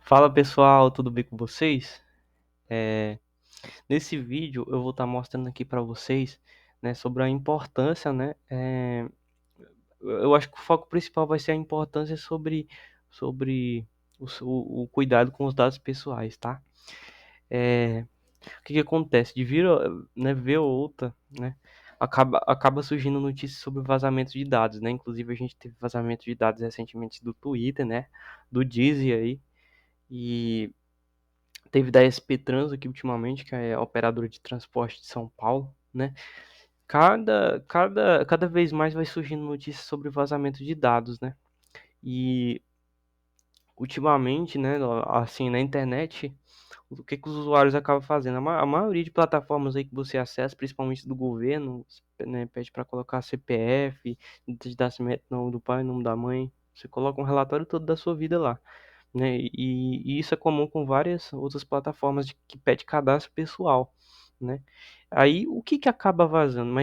Fala pessoal, tudo bem com vocês? É, Nesse vídeo eu vou estar mostrando aqui para vocês, né, sobre a importância, né? Eu acho que o foco principal vai ser a importância sobre o cuidado com os dados pessoais, tá? O que que acontece? De vir, né, ver outra, né? Acaba surgindo notícias sobre vazamento de dados, né? Inclusive a gente teve vazamento de dados recentemente do Twitter, né? Do Deezer aí. E teve da SP Trans aqui ultimamente, que é a operadora de transporte de São Paulo, né? Cada vez mais vai surgindo notícias sobre vazamento de dados, né? E ultimamente, né, assim, na internet, o que que os usuários acabam fazendo? A maioria de plataformas aí que você acessa, principalmente do governo, né, pede para colocar CPF, de nascimento, nome do pai, nome da mãe. Você coloca um relatório todo da sua vida lá, né? E isso é comum com várias outras plataformas que pede cadastro pessoal, né? Aí o que que acaba vazando?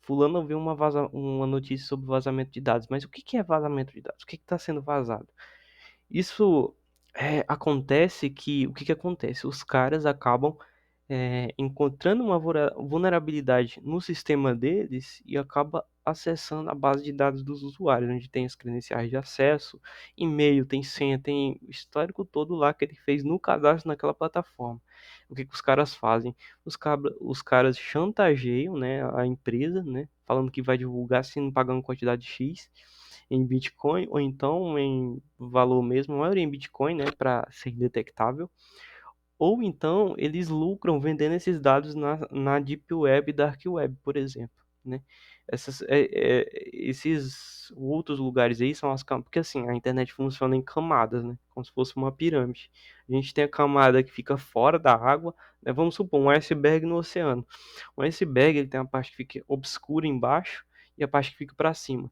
Fulano viu uma notícia sobre vazamento de dados, mas o que que é vazamento de dados? O que que está sendo vazado? Isso acontece que o que que acontece? Os caras acabam encontrando uma vulnerabilidade no sistema deles e acaba acessando a base de dados dos usuários, onde tem as credenciais de acesso, e-mail, tem senha, tem o histórico todo lá que ele fez no cadastro naquela plataforma. O que que os caras fazem? Os caras chantageiam, né, a empresa, né, falando que vai divulgar se não pagar uma quantidade X em Bitcoin ou então em valor mesmo, a maioria em Bitcoin, né, para ser detectável. Ou então eles lucram vendendo esses dados na Deep Web e Dark Web, por exemplo, né? Esses outros lugares aí são porque assim, a internet funciona em camadas, né? Como se fosse uma pirâmide. A gente tem a camada que fica fora da água, né? Vamos supor, um iceberg no oceano. Um iceberg, ele tem a parte que fica obscura embaixo e a parte que fica para cima.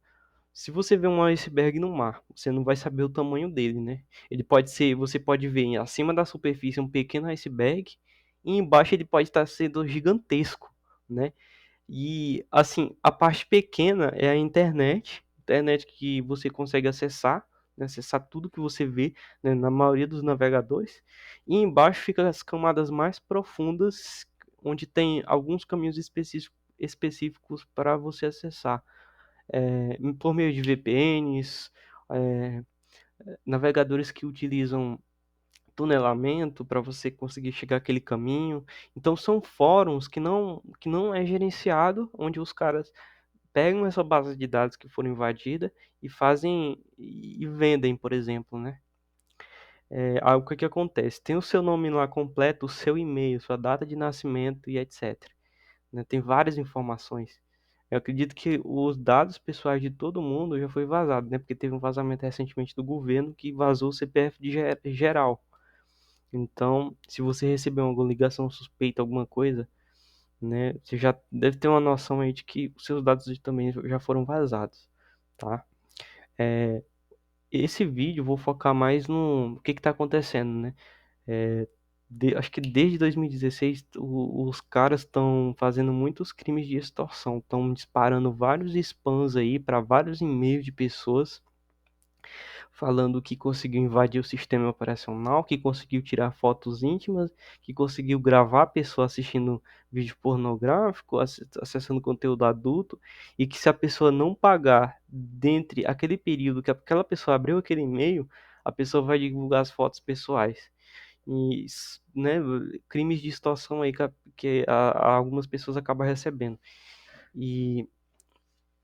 Se você vê um iceberg no mar, você não vai saber o tamanho dele, né? Você pode ver acima da superfície um pequeno iceberg e embaixo ele pode estar sendo gigantesco, né? E assim, a parte pequena é a internet que você consegue acessar, né? Acessar tudo que você vê, né? Na maioria dos navegadores. E embaixo ficam as camadas mais profundas, onde tem alguns caminhos específicos para você acessar por meio de VPNs, é, navegadores que utilizam tunelamento para você conseguir chegar aquele caminho. Então são fóruns que não é gerenciado, onde os caras pegam essa base de dados que foram invadida e fazem e vendem, por exemplo, né? O que que acontece? Tem o seu nome lá completo, o seu e-mail, sua data de nascimento e etc, né? Tem várias informações. Eu acredito que os dados pessoais de todo mundo já foi vazado, né? Porque teve um vazamento recentemente do governo que vazou o CPF de geral. Então, se você recebeu alguma ligação suspeita, alguma coisa, né? Você já deve ter uma noção aí de que os seus dados também já foram vazados, tá? Esse vídeo eu vou focar mais no que está acontecendo, né? É, acho que desde 2016 os caras estão fazendo muitos crimes de extorsão, estão disparando vários spams aí para vários e-mails de pessoas falando que conseguiu invadir o sistema operacional, que conseguiu tirar fotos íntimas, que conseguiu gravar a pessoa assistindo vídeo pornográfico, acessando conteúdo adulto, e que se a pessoa não pagar dentre aquele período que aquela pessoa abriu aquele e-mail, a pessoa vai divulgar as fotos pessoais e, né, crimes de extorsão aí que algumas pessoas acabam recebendo. E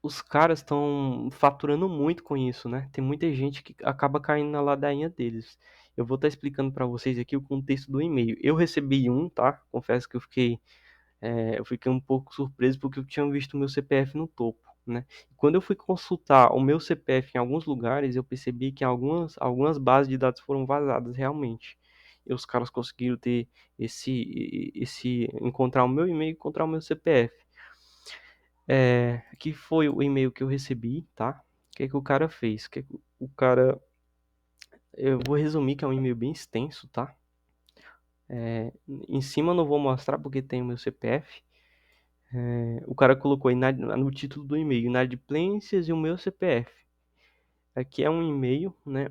os caras estão faturando muito com isso, né? Tem muita gente que acaba caindo na ladainha deles. Eu vou estar explicando para vocês aqui o contexto do e-mail. Eu recebi um, tá? Confesso que eu fiquei um pouco surpreso porque eu tinha visto o meu CPF no topo, né? Quando eu fui consultar o meu CPF em alguns lugares, eu percebi que algumas bases de dados foram vazadas realmente. E os caras conseguiram ter encontrar o meu e-mail e encontrar o meu CPF. Que foi o e-mail que eu recebi, tá? O que que o cara fez? Eu vou resumir que é um e-mail bem extenso, tá? Em cima eu não vou mostrar porque tem o meu CPF. O cara colocou aí no título do e-mail, inadimplências e o meu CPF. Aqui é um e-mail, né,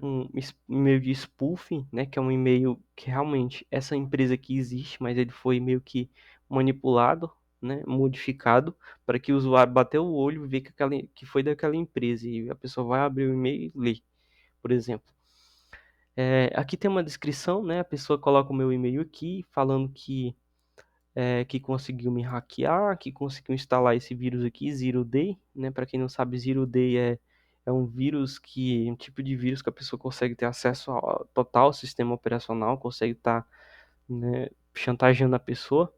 e-mail de spoofing, né, que é um e-mail que realmente essa empresa aqui existe, mas ele foi meio que manipulado, né, modificado para que o usuário bater o olho e ver que foi daquela empresa e a pessoa vai abrir o e-mail e ler, por exemplo. Aqui tem uma descrição, né, a pessoa coloca o meu e-mail aqui falando que conseguiu me hackear, que conseguiu instalar esse vírus aqui, Zero Day, né? Para quem não sabe, Zero Day é um vírus um tipo de vírus que a pessoa consegue ter acesso total ao sistema operacional, consegue estar, né, chantageando a pessoa.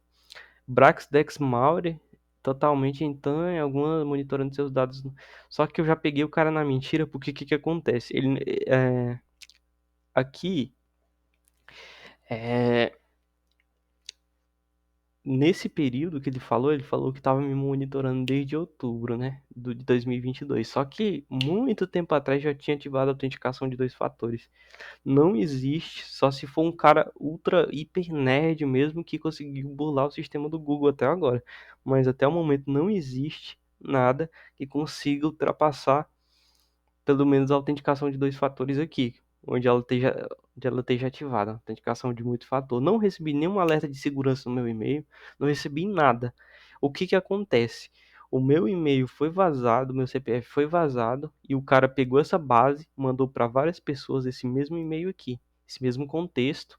Braxdex Malware, totalmente então, é alguma monitorando seus dados. Só que eu já peguei o cara na mentira, porque o que que acontece? Aqui, é, nesse período que ele falou que estava me monitorando desde outubro, né, de 2022. Só que muito tempo atrás já tinha ativado a autenticação de dois fatores. Não existe, só se for um cara ultra hiper nerd mesmo que conseguiu burlar o sistema do Google até agora. Mas até o momento não existe nada que consiga ultrapassar pelo menos a autenticação de dois fatores aqui, onde ela esteja ativada, a autenticação de multifator. Não recebi nenhum alerta de segurança no meu e-mail, não recebi nada. O que que acontece? O meu e-mail foi vazado, meu CPF foi vazado e o cara pegou essa base, mandou para várias pessoas esse mesmo e-mail aqui, esse mesmo contexto.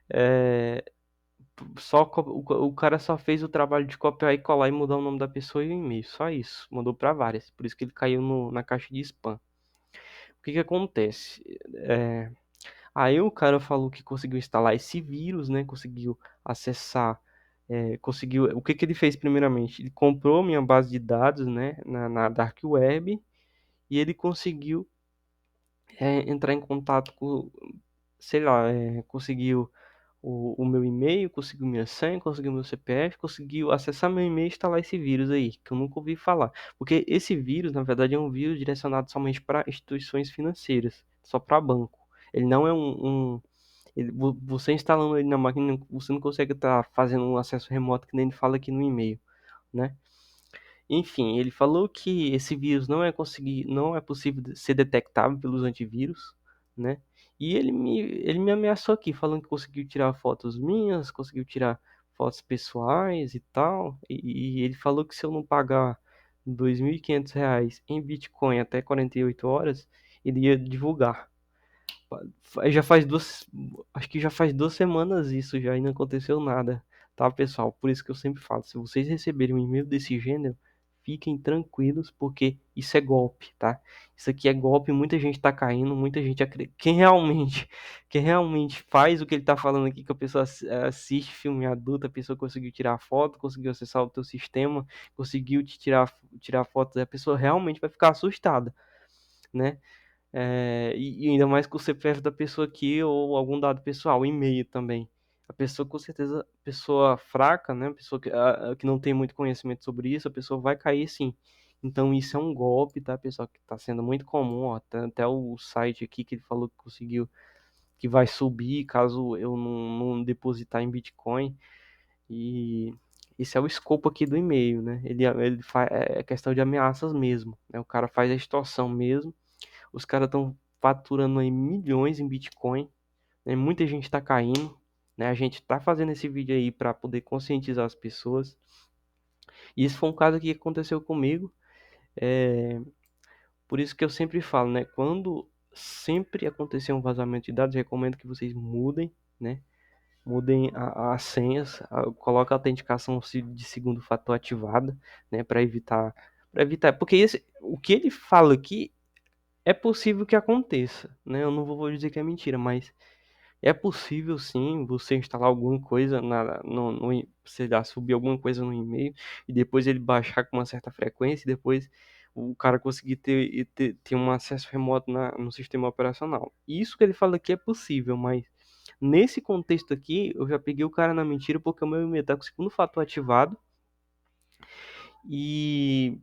É, o cara só fez o trabalho de copiar e colar e mudar o nome da pessoa e o e-mail, só isso. Mandou para várias, por isso que ele caiu na caixa de spam. O que que acontece? É, Aí o cara falou que conseguiu instalar esse vírus, né? Conseguiu acessar, conseguiu. O que que ele fez primeiramente? Ele comprou minha base de dados, né? Na Dark Web e ele conseguiu entrar em contato com, sei lá, conseguiu o meu e-mail, conseguiu minha senha, conseguiu meu CPF, conseguiu acessar meu e-mail e instalar esse vírus aí, que eu nunca ouvi falar. Porque esse vírus, na verdade, é um vírus direcionado somente para instituições financeiras, só para banco. Ele não é você instalando ele na máquina, você não consegue estar fazendo um acesso remoto que nem ele fala aqui no e-mail, né? Enfim, ele falou que esse vírus não é possível ser detectável pelos antivírus, né? E ele me ameaçou aqui, falando que conseguiu tirar fotos minhas, conseguiu tirar fotos pessoais e tal. E ele falou que se eu não pagar R$ 2.500 em Bitcoin até 48 horas, ele ia divulgar. Já faz acho que já faz 2 semanas isso já e não aconteceu nada, tá, pessoal? Por isso que eu sempre falo, se vocês receberem um e-mail desse gênero, fiquem tranquilos, porque isso é golpe, tá? Isso aqui é golpe, muita gente tá caindo, muita gente acredita. Quem realmente faz o que ele tá falando aqui, que a pessoa assiste filme adulto, a pessoa conseguiu tirar foto, conseguiu acessar o teu sistema, conseguiu tirar fotos, a pessoa realmente vai ficar assustada, né? E ainda mais com o CPF da pessoa aqui ou algum dado pessoal, e-mail também. A pessoa, com certeza, pessoa fraca, né? Pessoa que não tem muito conhecimento sobre isso, a pessoa vai cair sim. Então isso é um golpe, tá, pessoal? Que está sendo muito comum, ó. Tem até o site aqui que ele falou que conseguiu, que vai subir caso eu não depositar em Bitcoin. E esse é o escopo aqui do e-mail, né? Ele faz, é questão de ameaças mesmo, né? O cara faz a extorsão mesmo. Os caras estão faturando aí milhões em Bitcoin, né? Muita gente está caindo, né? A gente está fazendo esse vídeo aí para poder conscientizar as pessoas. E isso foi um caso que aconteceu comigo. É... Por isso que eu sempre falo, né? Quando sempre acontecer um vazamento de dados, recomendo que vocês mudem, né? Mudem as senhas, coloque a autenticação de segundo fator ativada, né? Para evitar, porque o que ele fala aqui é possível que aconteça, né? Eu não vou dizer que é mentira, mas é possível sim você instalar alguma coisa sei lá, subir alguma coisa no e-mail e depois ele baixar com uma certa frequência e depois o cara conseguir ter um acesso remoto no sistema operacional. Isso que ele fala aqui é possível, mas nesse contexto aqui eu já peguei o cara na mentira porque o meu e-mail tá com o segundo fator ativado e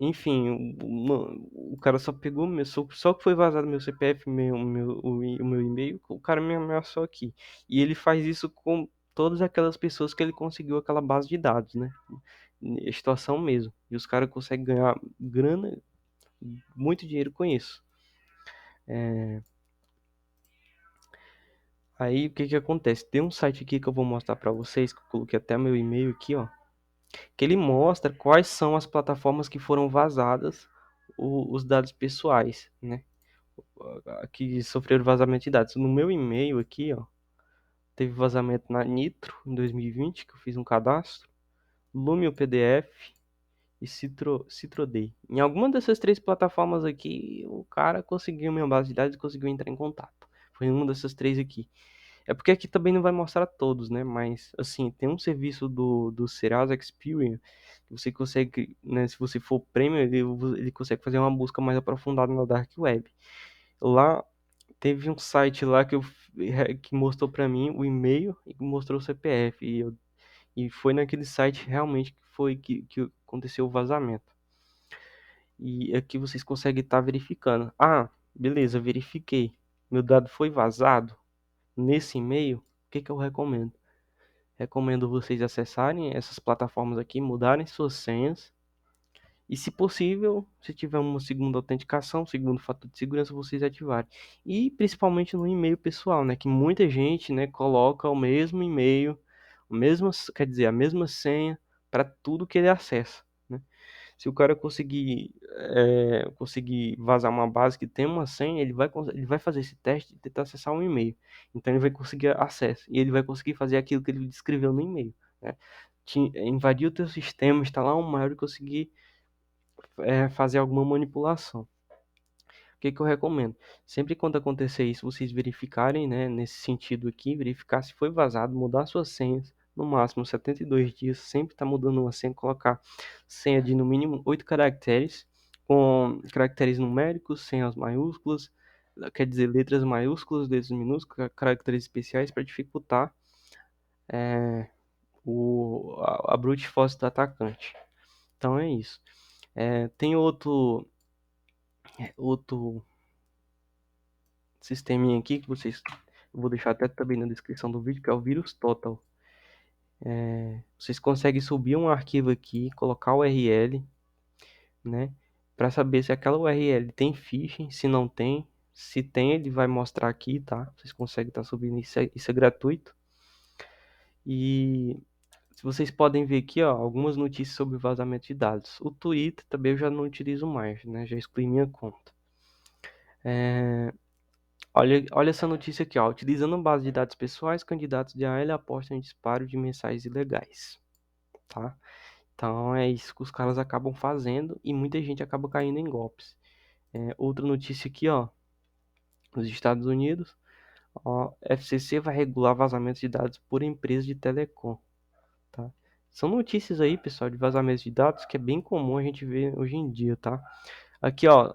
enfim, o cara só pegou só que foi vazado meu CPF, o meu e-mail, o cara me ameaçou aqui. E ele faz isso com todas aquelas pessoas que ele conseguiu aquela base de dados, né? Extorsão mesmo. E os caras conseguem ganhar grana muito dinheiro com isso. Aí o que que acontece? Tem um site aqui que eu vou mostrar para vocês, que eu coloquei até meu e-mail aqui, ó, que ele mostra quais são as plataformas que foram vazadas os dados pessoais, né? Que sofreram vazamento de dados. No meu e-mail aqui, ó, teve vazamento na Nitro em 2020, que eu fiz um cadastro, Lumio PDF e CitroDay. Em alguma dessas três plataformas aqui, o cara conseguiu minha base de dados e conseguiu entrar em contato. Foi em uma dessas três aqui. É porque aqui também não vai mostrar todos, né? Mas, assim, tem um serviço do Serasa Experian que você consegue, né? Se você for premium, ele consegue fazer uma busca mais aprofundada na Dark Web. Lá teve um site lá que mostrou pra mim o e-mail e mostrou o CPF. E foi naquele site realmente que aconteceu o vazamento. E aqui vocês conseguem estar verificando. Ah, beleza, verifiquei. Meu dado foi vazado nesse e-mail. O que que eu recomendo? Recomendo vocês acessarem essas plataformas aqui, mudarem suas senhas. E, se possível, se tiver uma segunda autenticação, segundo fator de segurança, vocês ativarem. E principalmente no e-mail pessoal, né? Que muita gente, né, coloca o mesmo e-mail, quer dizer, a mesma senha para tudo que ele acessa, né? Se o cara conseguir vazar uma base que tem uma senha, ele vai fazer esse teste de tentar acessar um e-mail. Então ele vai conseguir acesso e ele vai conseguir fazer aquilo que ele descreveu no e-mail, né? Invadir o teu sistema, instalar um malware e conseguir fazer alguma manipulação. O que que eu recomendo? Sempre quando acontecer isso, vocês verificarem, né, nesse sentido aqui, verificar se foi vazado, mudar suas senhas, no máximo 72 dias, sempre tá mudando uma senha, colocar senha de no mínimo 8 caracteres, com caracteres numéricos, senhas maiúsculas, quer dizer, letras maiúsculas, letras minúsculas, caracteres especiais para dificultar a brute force do atacante. Então é isso. Tem outro sisteminha aqui que eu vou deixar até também na descrição do vídeo, que é o vírus Total. Vocês conseguem subir um arquivo aqui, colocar o URL, né, para saber se aquela URL tem phishing, se não tem. Se tem, ele vai mostrar aqui, tá? Vocês conseguem estar subindo, isso é gratuito. E vocês podem ver aqui, ó, algumas notícias sobre vazamento de dados. O Twitter também eu já não utilizo mais, né? Já excluí minha conta. Olha essa notícia aqui, ó. Utilizando base de dados pessoais, candidatos de AL apostam em disparo de mensagens ilegais, tá? Então é isso que os caras acabam fazendo e muita gente acaba caindo em golpes. Outra notícia aqui, ó. Nos Estados Unidos, ó, FCC vai regular vazamentos de dados por empresas de telecom, tá? São notícias aí, pessoal, de vazamentos de dados que é bem comum a gente ver hoje em dia, tá? Aqui, ó,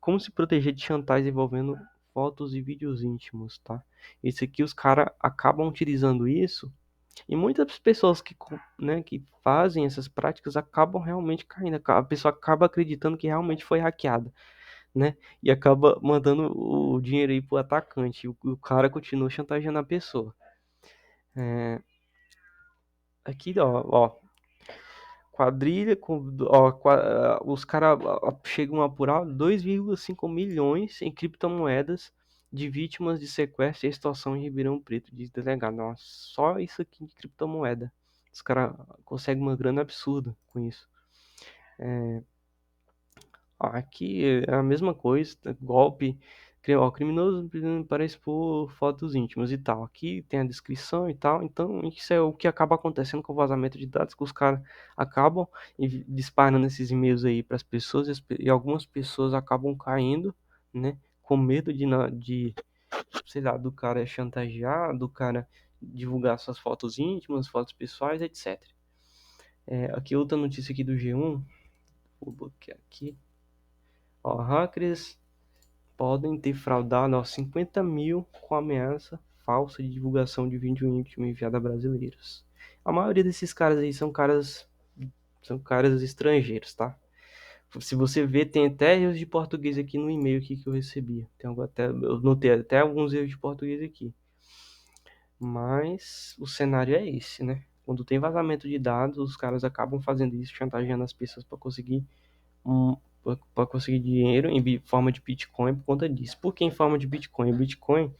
como se proteger de chantagem envolvendo fotos e vídeos íntimos, tá? Isso aqui os caras acabam utilizando isso e muitas pessoas né, que fazem essas práticas acabam realmente caindo. A pessoa acaba acreditando que realmente foi hackeada, né? E acaba mandando o dinheiro aí pro atacante. O cara continua chantageando a pessoa. Aqui, ó, quadrilha os caras chegam a apurar 2,5 milhões em criptomoedas de vítimas de sequestro e extorsão em Ribeirão Preto, diz delegado. Nossa, só isso aqui de criptomoeda. Os caras conseguem uma grana absurda com isso. Aqui é a mesma coisa, golpe, criminoso para expor fotos íntimas e tal. Aqui tem a descrição e tal, então isso é o que acaba acontecendo com o vazamento de dados, que os caras acabam disparando esses e-mails aí para as pessoas e algumas pessoas acabam caindo, né, com medo de, sei lá, do cara chantagear, do cara divulgar suas fotos íntimas, fotos pessoais, etc. Aqui outra notícia aqui do G1, vou bloquear aqui. Ó, hackers podem ter fraudado 50 mil com ameaça falsa de divulgação de vídeo íntimo enviado a brasileiros. A maioria desses caras aí são caras estrangeiros, tá? Se você ver, tem até erros de português aqui no e-mail aqui que eu recebi. Eu notei até alguns erros de português aqui. Mas o cenário é esse, né? Quando tem vazamento de dados, os caras acabam fazendo isso, chantageando as pessoas para conseguir para conseguir dinheiro em forma de Bitcoin por conta disso. Por que em forma de Bitcoin? Bitcoin,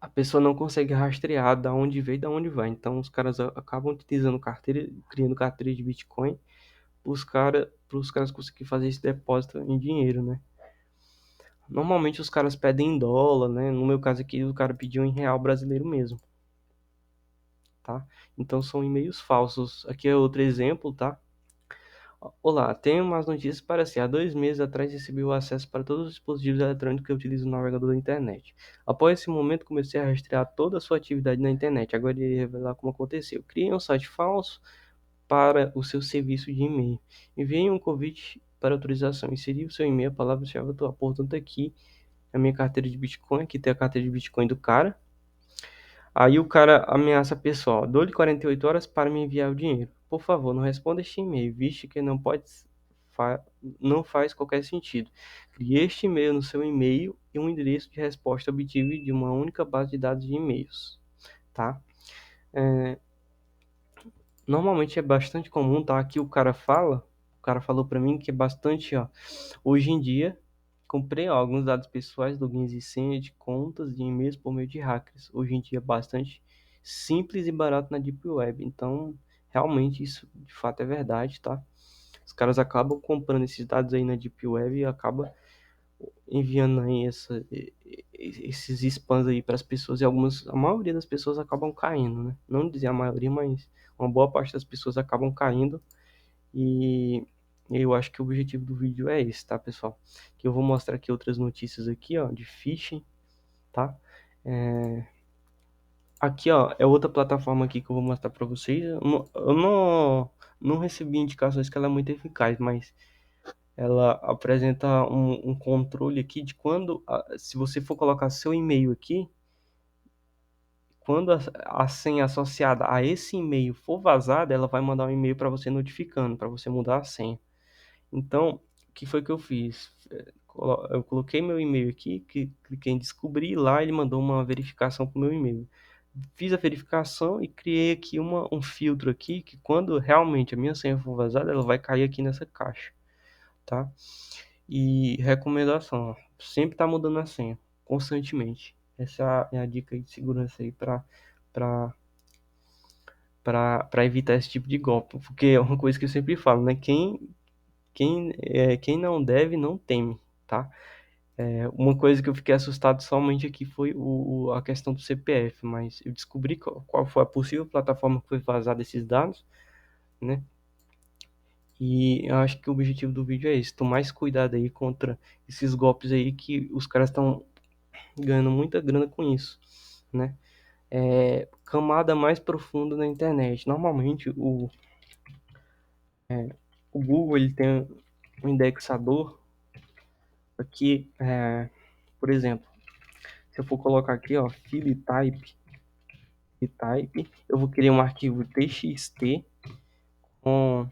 a pessoa não consegue rastrear da onde veio e da onde vai. Então os caras acabam utilizando carteira, criando carteira de Bitcoin para os caras conseguirem fazer esse depósito em dinheiro, né? Normalmente os caras pedem em dólar, né? No meu caso aqui, o cara pediu em real brasileiro mesmo, tá? Então são e-mails falsos. Aqui é outro exemplo, tá? Olá, tenho umas notícias para si. Há 2 meses atrás recebi o acesso para todos os dispositivos eletrônicos que eu utilizo no navegador da internet. Após esse momento, comecei a rastrear toda a sua atividade na internet. Agora irei revelar como aconteceu. Criei um site falso para o seu serviço de e-mail. Enviei um convite para autorização. Inseri o seu e-mail, a palavra-chave atual. Portanto, aqui a minha carteira de Bitcoin. Aqui tem a carteira de Bitcoin do cara. Aí o cara ameaça a pessoa, dou-lhe 48 horas para me enviar o dinheiro. Por favor, não responda este e-mail, visto que fa não faz qualquer sentido. Crie este e-mail no seu e-mail e um endereço de resposta obtido de uma única base de dados de e-mails, tá? Normalmente é bastante comum, tá? Aqui o cara falou para mim que é bastante, ó. Hoje em dia, comprei alguns dados pessoais, logins e senhas de contas de e-mails por meio de hackers. Hoje em dia é bastante simples e barato na Deep Web. Então, realmente isso de fato é verdade, tá? Os caras acabam comprando esses dados aí na Deep Web e acabam enviando aí esses spams aí para as pessoas e a maioria das pessoas acabam caindo, né? Não dizer a maioria, mas uma boa parte das pessoas acabam caindo e eu acho que o objetivo do vídeo é esse, tá, pessoal? Que eu vou mostrar aqui outras notícias aqui, ó, de phishing, tá? Aqui, ó, é outra plataforma aqui que eu vou mostrar para vocês. Eu não recebi indicações que ela é muito eficaz, mas ela apresenta um controle aqui de quando, se você for colocar seu e-mail aqui, quando a senha associada a esse e-mail for vazada, ela vai mandar um e-mail para você notificando, para você mudar a senha. Então, o que foi que eu fiz? Eu coloquei meu e-mail aqui, cliquei em descobrir, e lá ele mandou uma verificação para o meu e-mail. Fiz a verificação e criei aqui um filtro aqui, que quando realmente a minha senha for vazada, ela vai cair aqui nessa caixa, tá? E recomendação, ó, sempre tá mudando a senha, constantemente. Essa é a dica de segurança aí para para evitar esse tipo de golpe, porque é uma coisa que eu sempre falo, né? Quem não deve, não teme, tá? Uma coisa que eu fiquei assustado somente aqui foi a questão do CPF, mas eu descobri qual foi a possível plataforma que foi vazada esses dados, né? E eu acho que o objetivo do vídeo é esse, tomar mais cuidado aí contra esses golpes aí que os caras estão ganhando muita grana com isso, né? Camada mais profunda na internet. Normalmente o Google ele tem um indexador aqui, por exemplo, se eu for colocar aqui, ó, type, eu vou criar um arquivo txt com,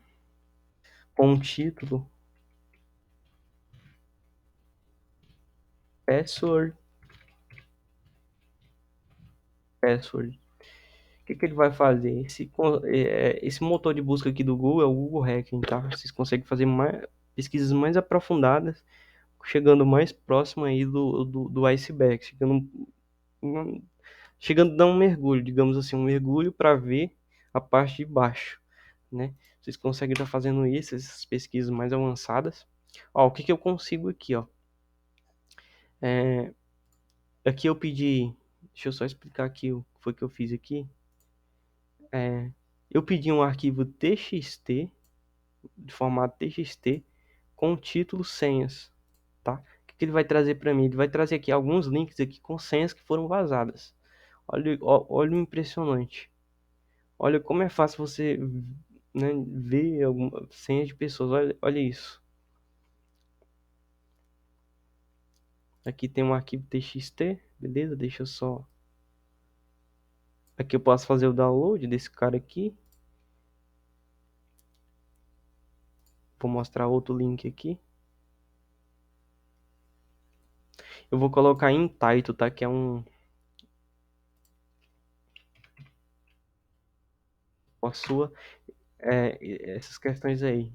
com um título password, password. O que ele vai fazer? Esse motor de busca aqui do Google é o Google Hacking, tá? Vocês conseguem fazer pesquisas mais aprofundadas, chegando mais próximo aí do iceberg, chegando a dar um mergulho, digamos assim, um mergulho para ver a parte de baixo, né? Vocês conseguem estar fazendo isso, essas pesquisas mais avançadas. Ó, o que eu consigo aqui, ó? É, aqui eu pedi, deixa eu só explicar aqui o que foi que eu fiz aqui. Eu pedi um arquivo TXT, de formato TXT, com título senhas, tá? O que ele vai trazer para mim? Ele vai trazer aqui alguns links aqui com senhas que foram vazadas. Olha o impressionante. Olha como é fácil você, né, ver senhas de pessoas. Olha isso. Aqui tem um arquivo TXT, beleza? Deixa eu só. Aqui eu posso fazer o download desse cara aqui. Vou mostrar outro link aqui. Eu vou colocar em Taito, tá? Que é a sua, essas questões aí.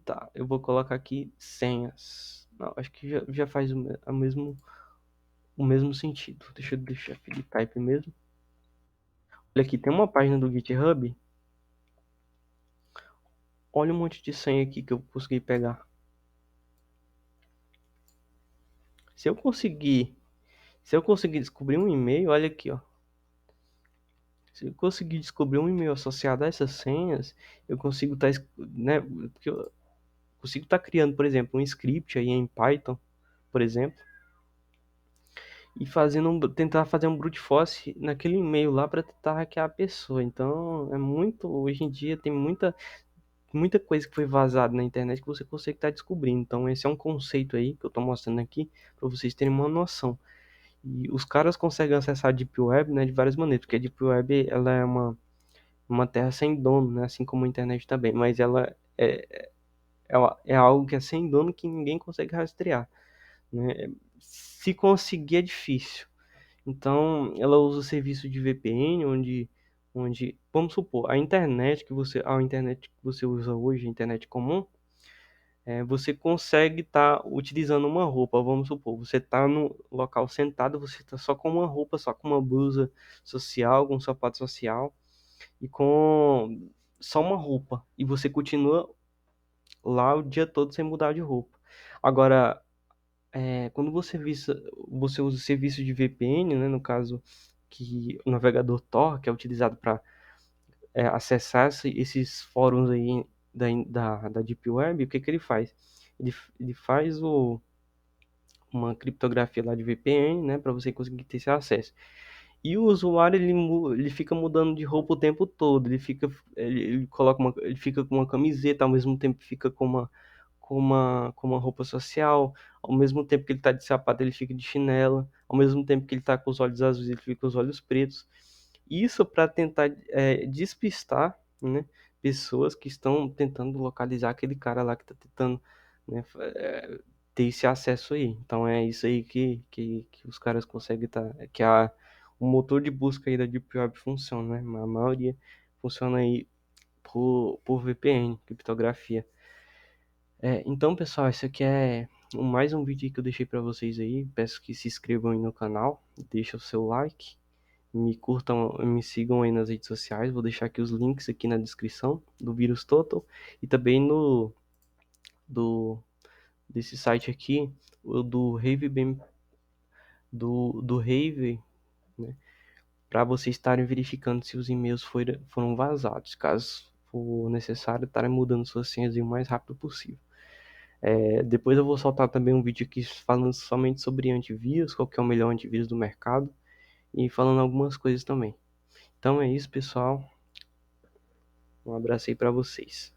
Tá, eu vou colocar aqui senhas. Não, acho que já faz o mesmo sentido. Deixa eu deixar aqui de type mesmo. Olha aqui, tem uma página do GitHub. Olha um monte de senha aqui que eu consegui pegar. Se eu conseguir, se eu conseguir descobrir um e-mail, olha aqui, ó. Se eu conseguir descobrir um e-mail associado a essas senhas, eu consigo estar, né, porque eu consigo estar criando, por exemplo, um script aí em Python, por exemplo, e tentar fazer um brute force naquele e-mail lá para tentar hackear a pessoa. Então, hoje em dia tem muita coisa que foi vazada na internet que você consegue estar descobrindo. Então, esse é um conceito aí que eu estou mostrando aqui para vocês terem uma noção. E os caras conseguem acessar a Deep Web, né, de várias maneiras, porque a Deep Web ela é uma terra sem dono, né, assim como a internet também, mas é algo que é sem dono que ninguém consegue rastrear, né? Se conseguir é difícil. Então, ela usa o serviço de VPN, onde, vamos supor, a internet que você usa hoje, a internet comum, você consegue estar utilizando uma roupa. Vamos supor, você está no local sentado, você está só com uma roupa, só com uma blusa social, com um sapato social e com só uma roupa. E você continua lá o dia todo sem mudar de roupa. Agora, quando você usa o serviço de VPN, né, no caso que o navegador Tor, que é utilizado para acessar esses fóruns aí da Deep Web, o que ele faz? Ele faz uma criptografia lá de VPN, né, para você conseguir ter esse acesso. E o usuário ele fica mudando de roupa o tempo todo. Ele fica com uma camiseta, ao mesmo tempo fica com uma roupa social, ao mesmo tempo que ele está de sapato, ele fica de chinela, ao mesmo tempo que ele está com os olhos azuis, ele fica com os olhos pretos. Isso para tentar despistar, né, pessoas que estão tentando localizar aquele cara lá que está tentando, né, ter esse acesso aí. Então é isso aí que os caras conseguem o motor de busca aí da Deep Web funciona, né? A maioria funciona aí por VPN, criptografia. Então, pessoal, esse aqui é mais um vídeo que eu deixei para vocês aí. Peço que se inscrevam aí no canal, deixem o seu like, me curtam, me sigam aí nas redes sociais. Vou deixar aqui os links aqui na descrição do Vírus Total e também do desse site aqui, o do Rave Bem, do Rave, né? Para vocês estarem verificando se os e-mails foram vazados. Caso for necessário, estarem mudando suas senhas o mais rápido possível. Depois eu vou soltar também um vídeo aqui falando somente sobre antivírus, qual que é o melhor antivírus do mercado e falando algumas coisas também. Então é isso, pessoal. Um abraço aí para vocês.